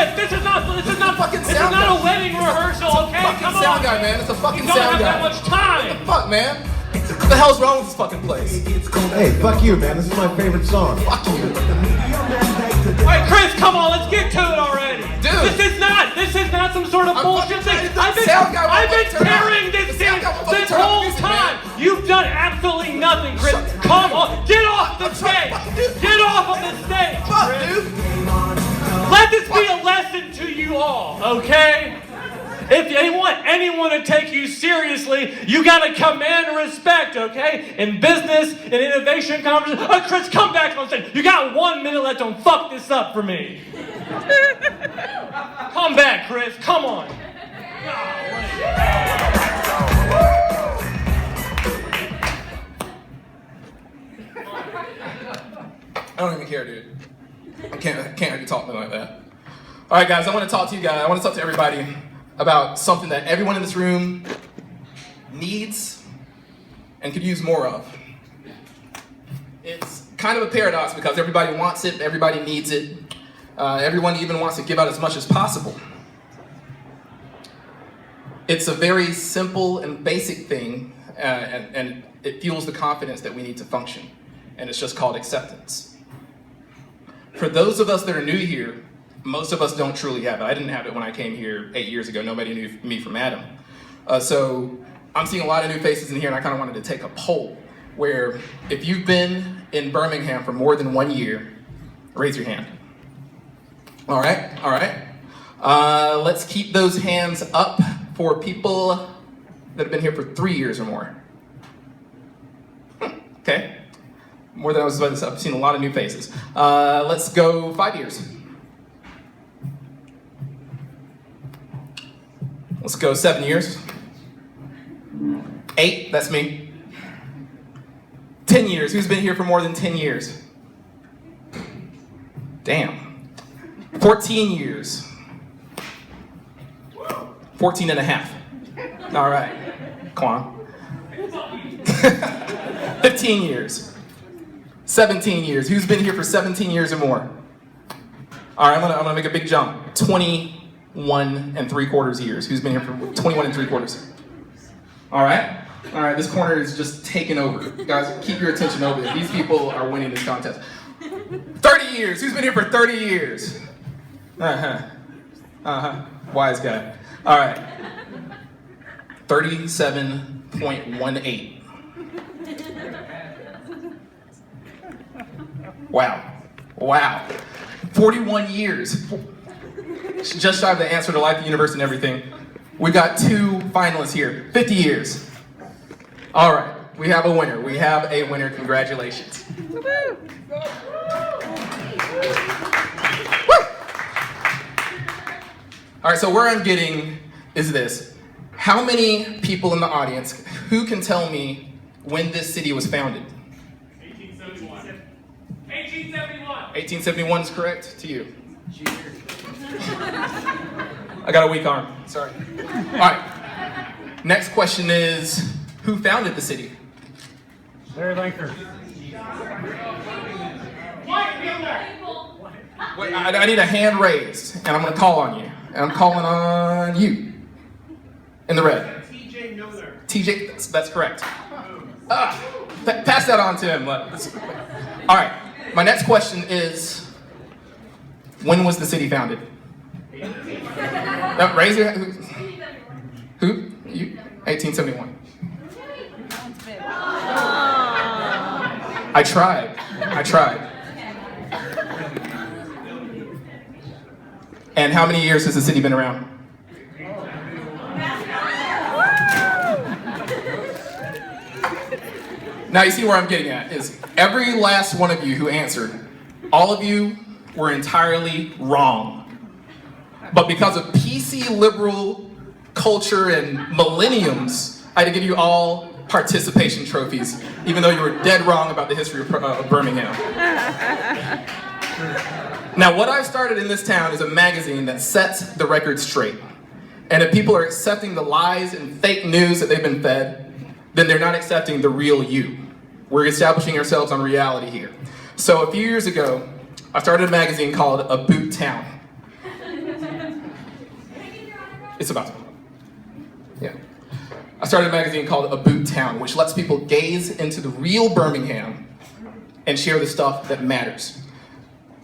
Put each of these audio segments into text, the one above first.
Chris, this is not a wedding rehearsal, okay? Come on. Sound guy, man. It's a fucking sound guy. You don't have that much time. What the fuck, man? What the hell's wrong with this fucking place? Hey, fuck you, man. This is my favorite song. Fuck you. Alright, Chris, come on, let's get to it already. Dude. This is not some sort of bullshit thing. I've been carrying this thing this whole time. You've done absolutely nothing, Chris. Come on, get off the stage. Get off of the stage, Chris. Let this be a lesson to you all, okay? If you want anyone to take you seriously, you gotta command respect, okay? In business, in innovation conversations. Oh, Chris, come back on stage. You got 1 minute left. Don't fuck this up for me. Come back, Chris. Come on. I don't even care, dude. I can't have you talk to me like that. All right, guys, I want to talk to you guys. I want to talk to everybody about something that everyone in this room needs and could use more of. It's kind of a paradox because everybody wants it, everybody needs it. Everyone even wants to give out as much as possible. It's a very simple and basic thing, and it fuels the confidence that we need to function. And it's just called acceptance. For those of us that are new here, most of us don't truly have it. I didn't have it when I came here 8 years ago. Nobody knew me from Adam. So I'm seeing a lot of new faces in here, and I kind of wanted to take a poll where if you've been in Birmingham for more than 1 year, raise your hand. All right. Let's keep those hands up for people that have been here for 3 years or more. Okay. More than I was about to say. I've seen a lot of new faces. Let's go 5 years. Let's go 7 years. 8, that's me. 10 years, who's been here for more than 10 years? Damn. 14 years. 14 and a half. All right, come on. 15 years. 17 years, who's been here for 17 years or more? All right, I'm gonna make a big jump. 21 3/4 years. Who's been here for 21 3/4? All right, this corner is just taking over. Guys, keep your attention over there. These people are winning this contest. 30 years. Who's been here for 30 years? Wise guy. All right. 37.18. Wow. 41 years. Just shy of the answer to life, the universe, and everything. We got 2 finalists here. 50 years. All right, we have a winner. Congratulations. Woo! All right, so where I'm getting is this. How many people in the audience, who can tell me when this city was founded? 1871 is correct to you. I got a weak arm, sorry. All right, next question is, who founded the city? Larry Lanker. Wait, I need a hand raised, and I'm gonna call on you. And I'm calling on you. In the red. TJ Miller. TJ, that's correct. Pass that on to him. All right, my next question is, when was the city founded? Raise your hand. Who? You? 1871. I tried. And how many years has the city been around? Now you see where I'm getting at, is every last one of you who answered, all of you were entirely wrong. But because of PC liberal culture and millenniums, I had to give you all participation trophies, even though you were dead wrong about the history of Birmingham. Now, what I've started in this town is a magazine that sets the record straight. And if people are accepting the lies and fake news that they've been fed, then they're not accepting the real you. We're establishing ourselves on reality here. So a few years ago, I started a magazine called A Boot Town. It's about to come up. Yeah. I started a magazine called A Boot Town, which lets people gaze into the real Birmingham and share the stuff that matters.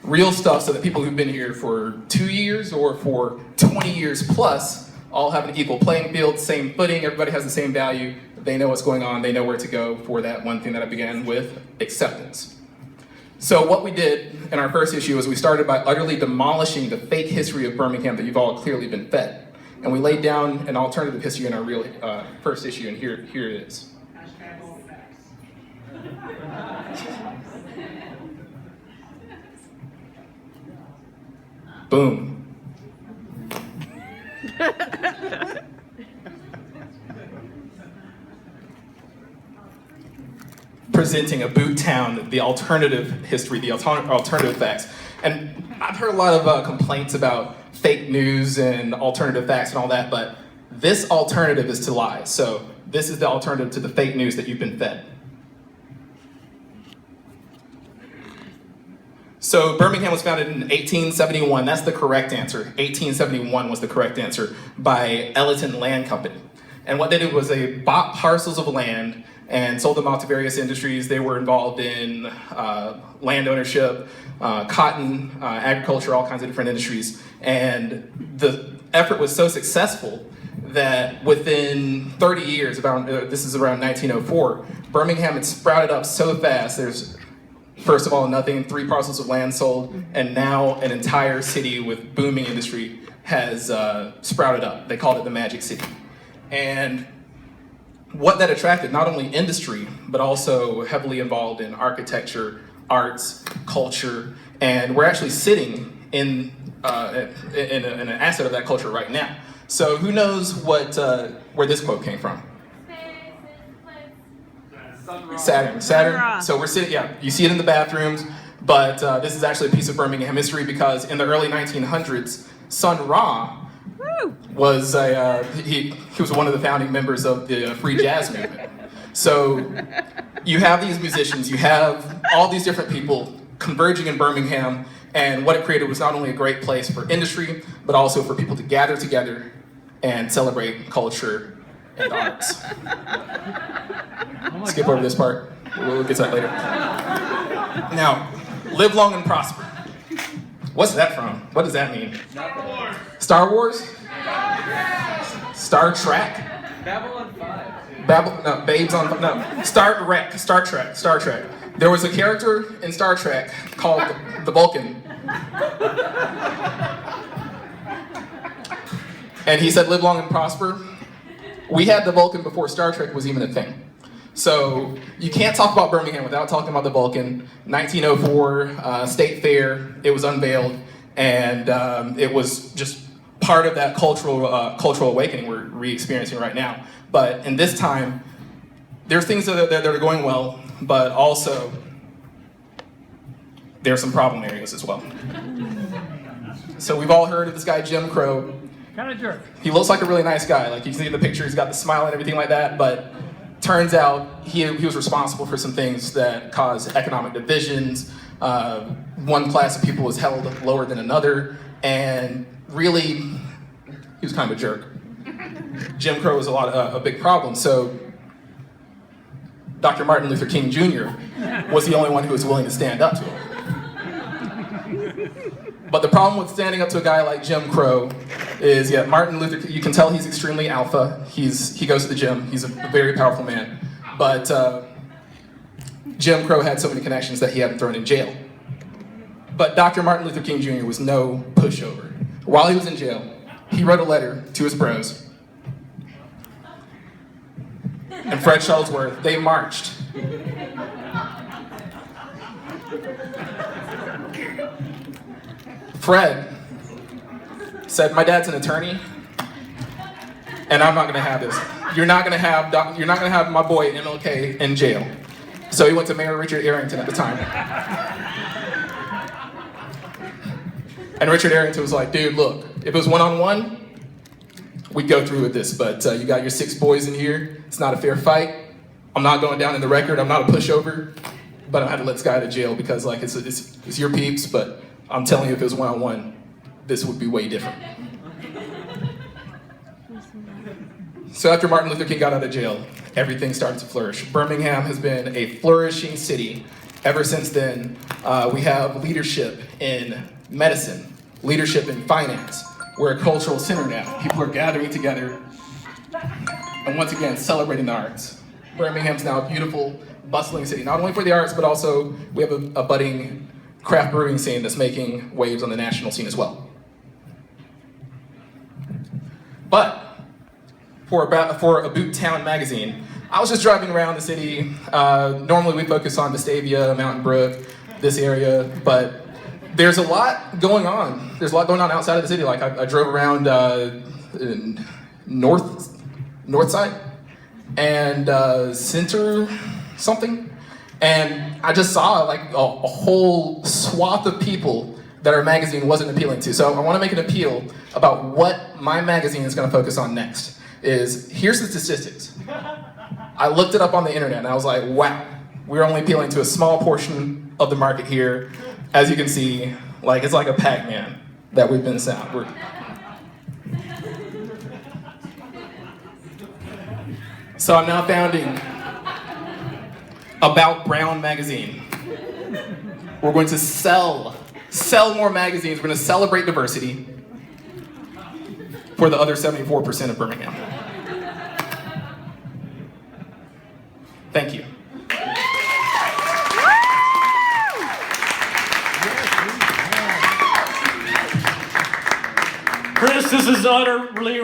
Real stuff so that people who've been here for 2 years or for 20 years plus all have an equal playing field, same footing, everybody has the same value, they know what's going on, they know where to go for that one thing that I began with, acceptance. So what we did in our first issue is we started by utterly demolishing the fake history of Birmingham that you've all clearly been fed. And we laid down an alternative history in our real first issue, and here it is. Boom. Presenting a boot town, the alternative history, the alternative facts. And I've heard a lot of complaints about fake news and alternative facts and all that, but this alternative is to lies. So this is the alternative to the fake news that you've been fed. So Birmingham was founded in 1871. That's the correct answer. 1871 was the correct answer by Ellerton Land Company. And what they did was they bought parcels of land and sold them out to various industries. They were involved in land ownership, cotton, agriculture, all kinds of different industries. And the effort was so successful that within 30 years, this is around 1904, Birmingham had sprouted up so fast. There's, first of all, nothing, 3 parcels of land sold, and now an entire city with booming industry has sprouted up. They called it the Magic City. And what that attracted, not only industry, but also heavily involved in architecture, arts, culture, and we're actually sitting in an asset of that culture right now. So who knows what where this quote came from? Saturn. So we're sitting, yeah, you see it in the bathrooms, but this is actually a piece of Birmingham history because in the early 1900s, Sun Ra was he was one of the founding members of the free jazz movement. So you have these musicians, you have all these different people converging in Birmingham, and what it created was not only a great place for industry, but also for people to gather together and celebrate culture and arts. Skip over this part. We'll get to that later. Now, live long and prosper. What's that from? What does that mean? Star Wars? Star Trek? Babylon 5. No, Babes on, no. Star Trek. There was a character in Star Trek called the Vulcan. And he said, live long and prosper. We had the Vulcan before Star Trek was even a thing. So you can't talk about Birmingham without talking about the Vulcan. 1904, State Fair, it was unveiled, and it was just part of that cultural awakening we're re-experiencing right now. But in this time, there's things that are going well, but also there's some problem areas as well. So we've all heard of this guy, Jim Crow. Kind of jerk. He looks like a really nice guy. Like you can see in the picture, he's got the smile and everything like that, but turns out he was responsible for some things that caused economic divisions. One class of people was held lower than another, and really, he was kind of a jerk. Jim Crow was a big problem, so Dr. Martin Luther King Jr. was the only one who was willing to stand up to him. But the problem with standing up to a guy like Jim Crow is, yeah, Martin Luther, you can tell he's extremely alpha. He goes to the gym. He's a very powerful man. But Jim Crow had so many connections that he had him thrown in jail. But Dr. Martin Luther King Jr. was no pushover. While he was in jail, he wrote a letter to his bros. And Fred Shuttlesworth, they marched. Fred said, my dad's an attorney, and I'm not gonna have this. You're not gonna have my boy MLK in jail. So he went to Mayor Richard Arrington at the time. And Richard Arrington was like, dude, look, if it was one-on-one, we'd go through with this, but you got your 6 boys in here. It's not a fair fight. I'm not going down in the record. I'm not a pushover, but I had to let this guy out of jail because like it's your peeps, but I'm telling you, if it was one-on-one, this would be way different. So after Martin Luther King got out of jail, everything started to flourish. Birmingham has been a flourishing city ever since then. We have leadership in medicine, leadership in finance. We're a cultural center now. People are gathering together and once again celebrating the arts. Birmingham's now a beautiful, bustling city, not only for the arts, but also we have a budding craft brewing scene that's making waves on the national scene as well. But for a Boot Town magazine, I was just driving around the city. Normally we focus on Vestavia, Mountain Brook, this area, but there's a lot going on. There's a lot going on outside of the city. Like I drove around north side and center something, and I just saw like a whole swath of people that our magazine wasn't appealing to. So I want to make an appeal about what my magazine is going to focus on next. Here's the statistics. I looked it up on the internet and I was like, wow, we're only appealing to a small portion of the market here. As you can see, like it's like a Pac-Man that we've been sent. So I'm now founding About Brown magazine. We're going to sell more magazines. We're going to celebrate diversity for the other 74% of Birmingham. Thank you. Chris, this is utterly